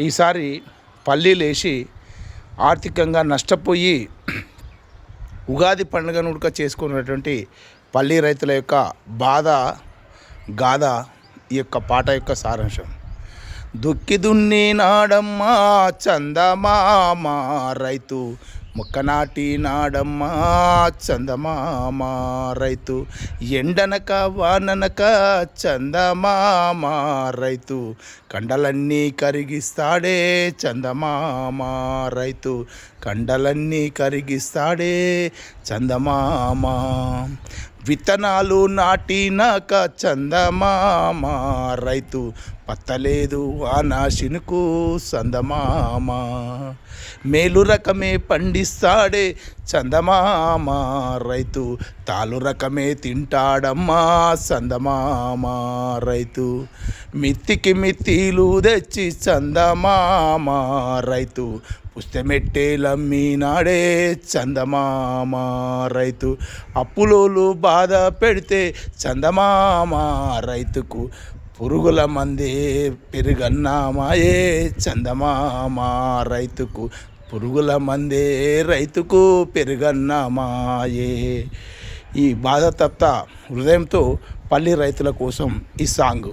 ఈసారి పల్లీలేసి ఆర్థికంగా నష్టపోయి ఉగాది పండుగను ఉడక చేసుకున్నటువంటి పల్లీ రైతుల యొక్క బాధ గాథ ఈ యొక్క పాట యొక్క సారాంశం. దుక్కి దున్ని నాడమ్మా చందమామ రైతు, మొక్కనాటి నాడమ్మా చందమామ రైతు, ఎండనక వాననక చందమామ రైతు, కండలన్నీ కరిగిస్తాడే చందమామ రైతు, కండలన్నీ కరిగిస్తాడే చందమామ, విత్తనాలు నాటినాక చందమామ రైతు, పత్తలేదు వాన శినుకు చందమామ, మేలు రకమే పండిస్తాడే చందమామ రైతు, తాలు రకమే తింటాడమ్మా చందమామ రైతు, మిత్తికి మిత్తిలు తెచ్చి చందమామ రైతు, పుస్తమెట్టేలమ్మినాడే చందమామ రైతు, అప్పులోలు బాధ పెడితే చందమామ రైతుకు, పురుగుల మందే పెరుగన్నామాయే చందమామ రైతుకు, పురుగుల మందే రైతుకు పెరుగన్నామాయే. ఈ బాధ తప్త హృదయంతో పల్లి రైతుల కోసం ఈ సాంగ్.